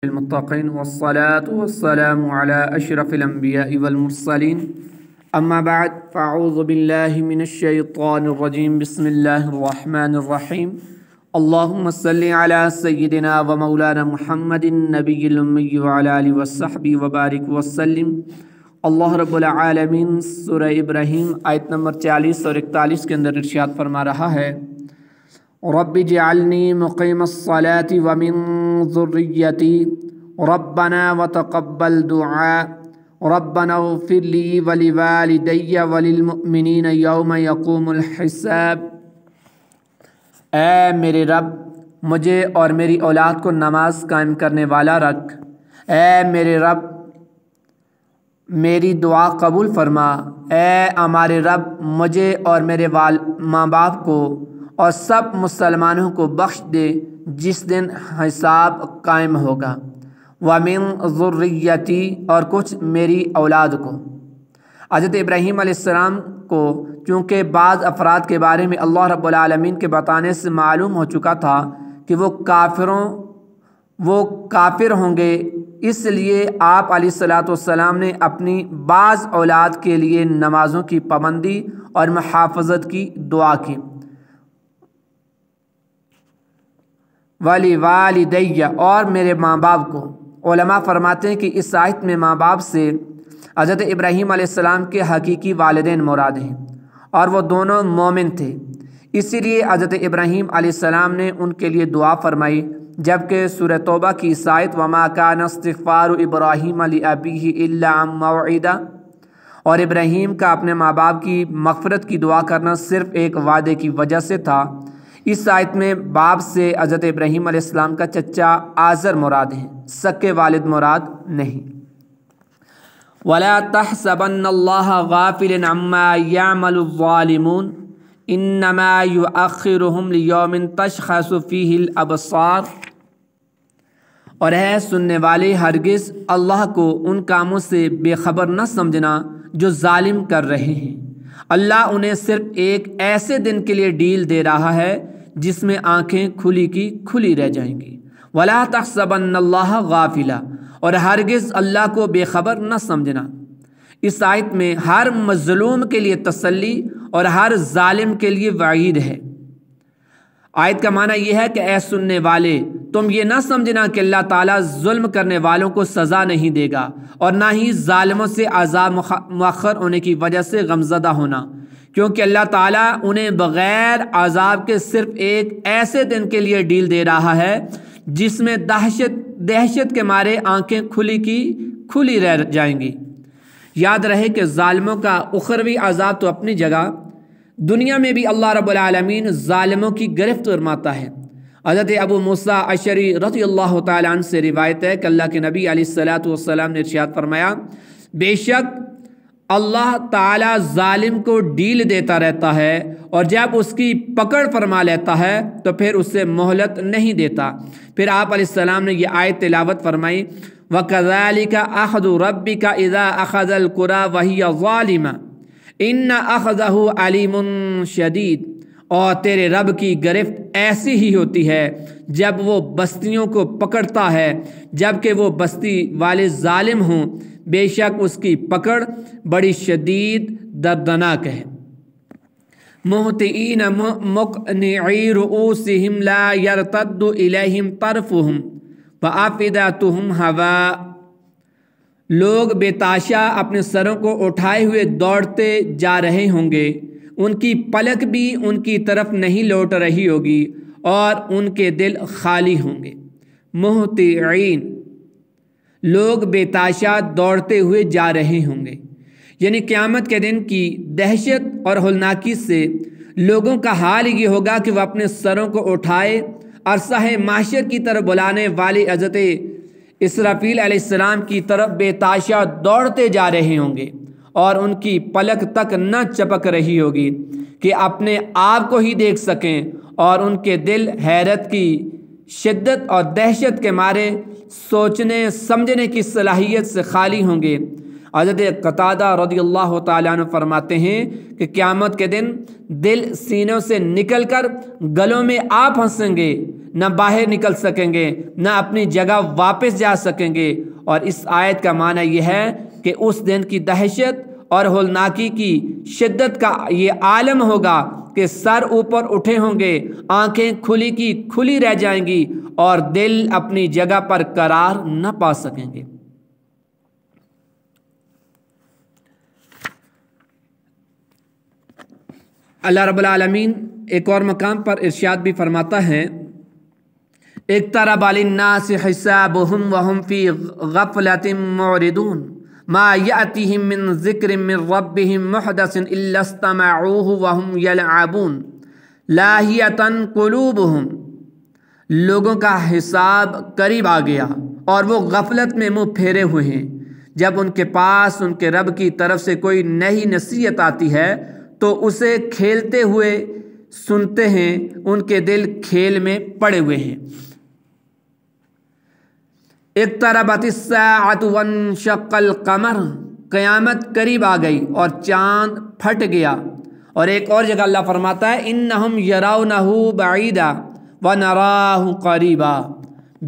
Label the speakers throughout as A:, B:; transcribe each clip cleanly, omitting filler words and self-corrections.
A: المتقين والصلاة والسلام على أشرف الأنبياء والمرسلين أما بعد فأعوذ بالله من الشيطان الرجيم بسم الله الرحمن الرحيم اللهم صل على سيدنا ومولانا محمد النبي الأمي وعلى آله وصحبه وبارك وسلم اللہ رب العالمین سورہ ابراہیم آیت نمبر 40 اور 41 کے اندر ارشاد فرما رہا ہے رب اجعلنی مقیم الصلاة ومن ذریتی ربنا وتقبل دعاء ربنا اغفر لی ولوالدی وللمؤمنین یوم یقوم الحساب۔ اے میرے رب مجھے اور میری اولاد کو نماز قائم کرنے والا رکھ۔ اے میرے رب میری دعا قبول فرما۔ اے ہمارے رب مجھے اور میرے ماں باپ کو اور سب مسلمانوں کو بخش دے جس دن حساب قائم ہوگا۔ وَمِن ذُرِّيَّتِي اور کچھ میری اولاد کو۔ حضرت ابراہیم علیہ السلام کو چونکہ بعض افراد کے بارے میں اللہ رب العالمین کے بتانے سے معلوم ہو چکا تھا کہ وہ کافر ہوں گے، اس لیے آپ علیہ السلام نے اپنی بعض اولاد کے لیے نمازوں کی پابندی اور محافظت کی دعا کی۔ وَلِوَالِدَيَّ اور میرے ماں باپ کو۔ علماء فرماتے ہیں کہ اس آیت میں ماں باپ سے حضرت ابراہیم علیہ السلام کے حقیقی والدین مراد ہیں اور وہ دونوں مومن تھے، اسی لیے حضرت ابراہیم علیہ السلام نے ان کے لیے دعا فرمائی، جبکہ سورہ توبہ کی اس آیت وَمَا كَانَ اسْتِغْفَارُ إِبْرَاهِيمَ لِأَبِيهِ إِلَّا عَن مَّوْعِدَةٍ اور ابراہیم کا اپنے ماں باپ کی مغفرت کی دعا کرنا صرف ایک وعدے کی وجہ سے تھا۔ اس آیت میں باپ سے حضرت ابراہیم علیہ السلام کا چچا آزر مراد ہیں، سکے والد مراد نہیں۔ وَلَا تَحْسَبَنَّ اللَّهَ غَافِلًا عَمَّا يَعْمَلُ الظَّالِمُونَ إِنَّمَا يُؤَخِّرُهُمْ لِيَوْمٍ تَشْخَصُ فِيهِ الْأَبْصَارُ اور ہے سننے والے ہرگز اللہ کو ان کاموں سے بے خبر نہ سمجھنا جو ظالم کر رہے ہیں۔ اللہ انہیں صرف ایک ایسے دن کے لیے ڈیل دے رہا ہے جس میں آنکھیں کھلی کی کھلی رہ جائیں گی۔ وَلَا تَحْسَبَنَّ اللَّهَ غَافِلًا اور ہرگز اللہ کو بے خبر نہ سمجھنا۔ اس آیت میں ہر مظلوم کے لیے تسلی اور ہر ظالم کے لیے وعید ہے۔ آیت کا معنی یہ ہے کہ اے سننے والے تم یہ نہ سمجھنا کہ اللہ تعالیٰ ظلم کرنے والوں کو سزا نہیں دے گا، اور نہ ہی ظالموں سے عذاب مؤخر ہونے کی وجہ سے غمزدہ ہونا، کیونکہ اللہ تعالیٰ انہیں بغیر عذاب کے صرف ایک ایسے دن کے لیے ڈیل دے رہا ہے جس میں دہشت کے مارے آنکھیں کھلی کی کھلی رہ جائیں گی۔ یاد رہے کہ ظالموں کا اخروی عذاب تو اپنی جگہ، دنیا میں بھی اللہ رب العالمین ظالموں کی گرفت فرماتا ہے۔ حضرت ابو موسیٰ اشعری رضی اللہ تعالیٰ عنہ سے روایت ہے کہ اللہ کے نبی علیہ السلام نے ارشاد فرمایا بے شک اللہ تعالیٰ ظالم کو ڈیل دیتا رہتا ہے اور جب اس کی پکڑ فرما لیتا ہے تو پھر اسے مہلت نہیں دیتا۔ پھر آپ علیہ السلام نے یہ آیت تلاوت فرمائی وَكَذَلِكَ أَخْذُ رَبِّكَ إِذَا أَخَذَ الْقُرَى وَهِيَ ظَالِمَةٌ إِنَّ أَخْذَهُ عَلِيمٌ شَدِيدٌ اور تیرے رب کی گرفت ایسی ہی ہوتی ہے جب وہ بستیوں کو پکڑتا ہے جبکہ وہ بستی والے ظالم ہوں، بے شک اس کی پکڑ بڑی شدید دردناک ہے۔ مُهْطِعِينَ مُقْنِعِي رُؤُوسِهِمْ لَا يَرْتَدُّ إِلَيْهِمْ طَرْفُهُمْ وَأَفْئِدَتُهُمْ هَوَاءٌ لوگ بے تاشا اپنے سروں کو اٹھائے ہوئے دوڑتے جا رہے ہوں گے، ان کی پلک بھی ان کی طرف نہیں لوٹ رہی ہوگی اور ان کے دل خالی ہوں گے۔ مہطعین لوگ بے تاشا دوڑتے ہوئے جا رہے ہوں گے، یعنی قیامت کے دن کی دہشت اور ہولناکی سے لوگوں کا حال یہ ہوگا کہ وہ اپنے سروں کو اٹھائے عرصہ محشر کی طرف بلانے والے حضرت اسرافیل علیہ السلام کی طرف بے تاشا دوڑتے جا رہے ہوں گے اور ان کی پلک تک نہ چپک رہی ہوگی کہ اپنے آپ کو ہی دیکھ سکیں، اور ان کے دل حیرت کی شدت اور دہشت کے مارے سوچنے سمجھنے کی صلاحیت سے خالی ہوں گے۔ حضرت قتادہ رضی اللہ تعالیٰ عنہ فرماتے ہیں کہ قیامت کے دن دل سینوں سے نکل کر گلوں میں آ پھنسیں گے، نہ باہر نکل سکیں گے، نہ اپنی جگہ واپس جا سکیں گے۔ اور اس آیت کا معنی یہ ہے کہ اس دن کی دہشت اور ہولناکی کی شدت کا یہ عالم ہوگا کہ سر اوپر اٹھے ہوں گے، آنکھیں کھلی کی کھلی رہ جائیں گی اور دل اپنی جگہ پر قرار نہ پا سکیں گے۔ اللہ رب العالمین ایک اور مقام پر ارشاد بھی فرماتا ہے، اقترب للناس حسابهم وهم في غفلة معرضون ما يأتيهم من ذكر من ربهم محدث إلا استمعوه وهم يلعبون لاهية قلوبهم۔ لوگوں کا حساب قریب آ گیا اور وہ غفلت میں منہ پھیرے ہوئے ہیں۔ جب ان کے پاس ان کے رب کی طرف سے کوئی نئی نصیحت آتی ہے تو اسے کھیلتے ہوئے سنتے ہیں، ان کے دل کھیل میں پڑے ہوئے ہیں۔ اقتربت الساعۃ وانشق القمر، قیامت قریب آ گئی اور چاند پھٹ گیا۔ اور ایک اور جگہ اللہ فرماتا ہے، انہم یرونہ بعیدا ونراہ قریبا،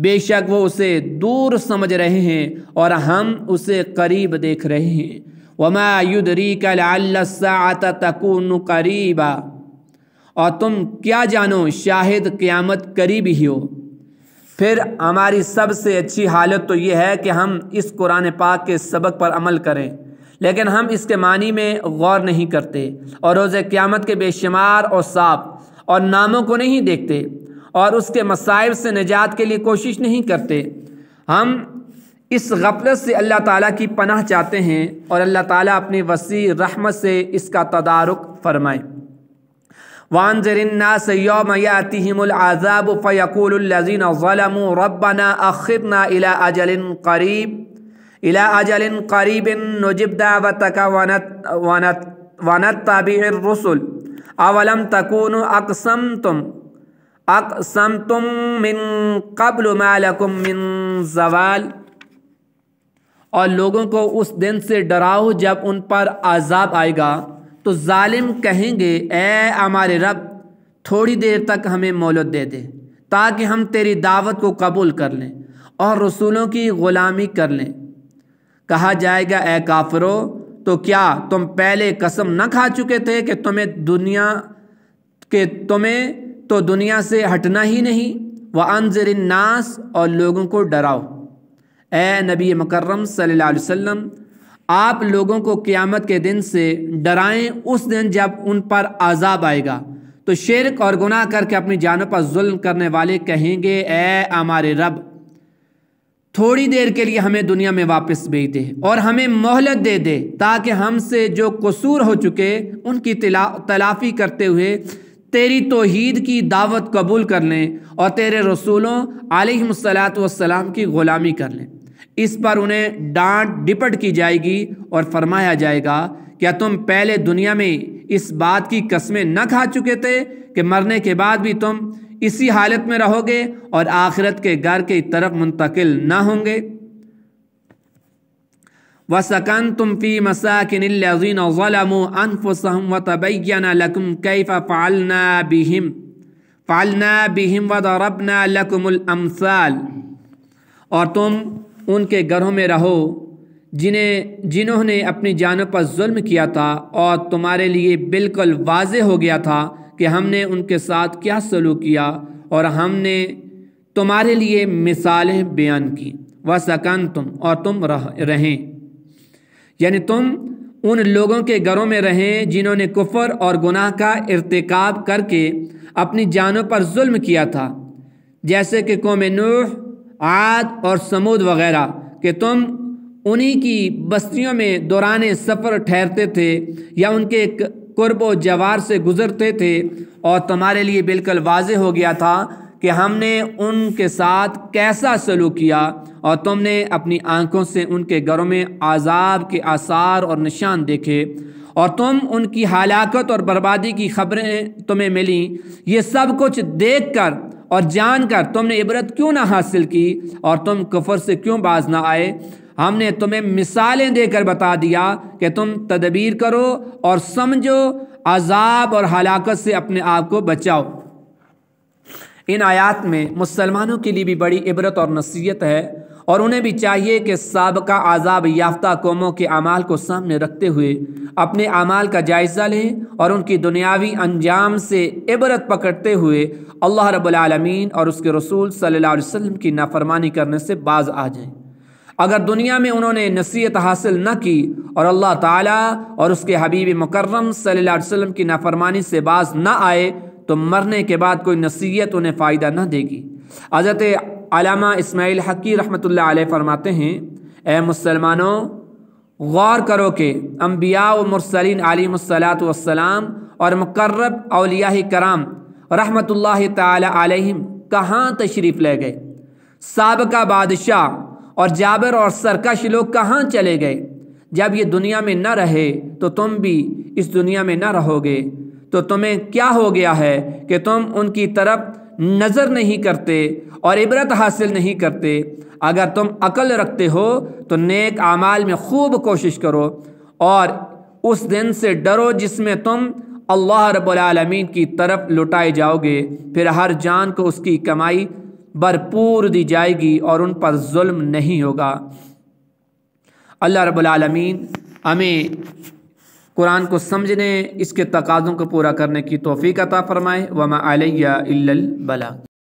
A: بے شک وہ اسے دور سمجھ رہے ہیں اور ہم اسے قریب دیکھ رہے ہیں۔ وما یدریک لعل الساعۃ تکون قریبا، اور تم کیا جانو شاہد قیامت قریب ہی ہو۔ پھر ہماری سب سے اچھی حالت تو یہ ہے کہ ہم اس قرآن پاک کے سبق پر عمل کریں، لیکن ہم اس کے معنی میں غور نہیں کرتے اور روز قیامت کے بے شمار اوصاف اور ناموں کو نہیں دیکھتے اور اس کے مصائب سے نجات کے لیے کوشش نہیں کرتے۔ ہم اس غفلت سے اللہ تعالیٰ کی پناہ چاہتے ہیں اور اللہ تعالیٰ اپنی وسیع رحمت سے اس کا تدارک فرمائے۔ وَأَنذِرِ النَّاسَ يَوْمَ يَأْتِيهِمُ الْعَذَابُ فَيَقُولُ الَّذِينَ ظَلَمُوا رَبَّنَا أَخِّرْنَا إِلَىٰ أَجَلٍ قَرِيبٍ نُجِبْ دَعْوَتَكَ وَنَتَّبِعِ الرُّسُلَ أَوَلَمْ تَكُونُوا أَقْسَمْتُم مِّن قَبْلُ مَا لَكُم مِّن زَوَالٍ، اور لوگوں کو اس دن سے ڈراؤ جب ان پر عذاب آئے گا تو ظالم کہیں گے، اے ہمارے رب تھوڑی دیر تک ہمیں مہلت دے دے تاکہ ہم تیری دعوت کو قبول کر لیں اور رسولوں کی غلامی کر لیں۔ کہا جائے گا، اے کافرو، تو کیا تم پہلے قسم نہ کھا چکے تھے کہ تمہیں تو دنیا سے ہٹنا ہی نہیں؟ وَأَنذِرِ النَّاسَ، اور لوگوں کو ڈراؤ۔ اے نبی مکرم صلی اللہ علیہ وسلم، آپ لوگوں کو قیامت کے دن سے ڈرائیں، اس دن جب ان پر عذاب آئے گا تو شرک اور گناہ کر کے اپنی جانوں پر ظلم کرنے والے کہیں گے، اے ہمارے رب تھوڑی دیر کے لیے ہمیں دنیا میں واپس بھیج دے اور ہمیں مہلت دے دے تاکہ ہم سے جو قصور ہو چکے ان کی تلافی کرتے ہوئے تیری توحید کی دعوت قبول کر لیں اور تیرے رسولوں علیہم الصلاۃ والسلام کی غلامی کر لیں۔ اس پر انہیں ڈانٹ ڈپٹ کی جائے گی اور فرمایا جائے گا، کیا تم پہلے دنیا میں اس بات کی قسمیں نہ کھا چکے تھے کہ مرنے کے بعد بھی تم اسی حالت میں رہو گے اور آخرت کے گھر کی طرف منتقل نہ ہوں گے؟ وَسَكَنْتُمْ فِي مَسَاكِنِ الَّذِينَ ظَلَمُوا أَنفُسَهُمْ وَتَبَيَّنَ لَكُمْ كَيْفَ فَعَلْنَا بِهِمْ وَضَرَبْنَا لَكُمُ الْأَمْثَالَ، اور تم ان کے گھروں میں رہو جنہوں نے اپنی جانوں پر ظلم کیا تھا، اور تمہارے لیے بالکل واضح ہو گیا تھا کہ ہم نے ان کے ساتھ کیا سلوک کیا اور ہم نے تمہارے لیے مثالیں بیان کی۔ وَسَكَنْتُمْ، اور تم رہیں، یعنی تم ان لوگوں کے گھروں میں رہیں جنہوں نے کفر اور گناہ کا ارتکاب کر کے اپنی جانوں پر ظلم کیا تھا، جیسے کہ قوم نوح، عاد اور سمود وغیرہ، کہ تم انہی کی بستیوں میں دوران سفر ٹھہرتے تھے یا ان کے قرب و جوار سے گزرتے تھے، اور تمہارے لیے بالکل واضح ہو گیا تھا کہ ہم نے ان کے ساتھ کیسا سلوک کیا، اور تم نے اپنی آنکھوں سے ان کے گھروں میں عذاب کے آثار اور نشان دیکھے، اور تم ان کی ہلاکت اور بربادی کی خبریں تمہیں ملیں۔ یہ سب کچھ دیکھ کر اور جان کر تم نے عبرت کیوں نہ حاصل کی اور تم کفر سے کیوں باز نہ آئے؟ ہم نے تمہیں مثالیں دے کر بتا دیا کہ تم تدبیر کرو اور سمجھو، عذاب اور ہلاکت سے اپنے آپ کو بچاؤ۔ ان آیات میں مسلمانوں کے لیے بھی بڑی عبرت اور نصیحت ہے، اور انہیں بھی چاہیے کہ سابقہ عذاب یافتہ قوموں کے اعمال کو سامنے رکھتے ہوئے اپنے اعمال کا جائزہ لیں اور ان کی دنیاوی انجام سے عبرت پکڑتے ہوئے اللہ رب العالمین اور اس کے رسول صلی اللہ علیہ وسلم کی نافرمانی کرنے سے باز آ جائیں۔ اگر دنیا میں انہوں نے نصیحت حاصل نہ کی اور اللہ تعالیٰ اور اس کے حبیب مکرم صلی اللہ علیہ وسلم کی نافرمانی سے باز نہ آئے تو مرنے کے بعد کوئی نصیحت انہیں فائدہ نہ دے گی۔ حضرت علامہ اسماعیل حقی رحمۃ اللہ علیہ فرماتے ہیں، اے مسلمانوں، غور کرو کہ انبیاء و مرسلین علیہم الصلاۃ والسلام اور مقرب اولیاء کرام رحمۃ اللہ تعالی علیہم کہاں تشریف لے گئے؟ سابقہ بادشاہ اور جابر اور سرکش لوگ کہاں چلے گئے؟ جب یہ دنیا میں نہ رہے تو تم بھی اس دنیا میں نہ رہو گے، تو تمہیں کیا ہو گیا ہے کہ تم ان کی طرف نظر نہیں کرتے اور عبرت حاصل نہیں کرتے؟ اگر تم عقل رکھتے ہو تو نیک اعمال میں خوب کوشش کرو اور اس دن سے ڈرو جس میں تم اللہ رب العالمین کی طرف لٹائے جاؤ گے، پھر ہر جان کو اس کی کمائی بھرپور دی جائے گی اور ان پر ظلم نہیں ہوگا۔ اللہ رب العالمین ہمیں قرآن کو سمجھنے، اس کے تقاضوں کو پورا کرنے کی توفیق عطا فرمائے۔ وما علیہ الا البلاغ۔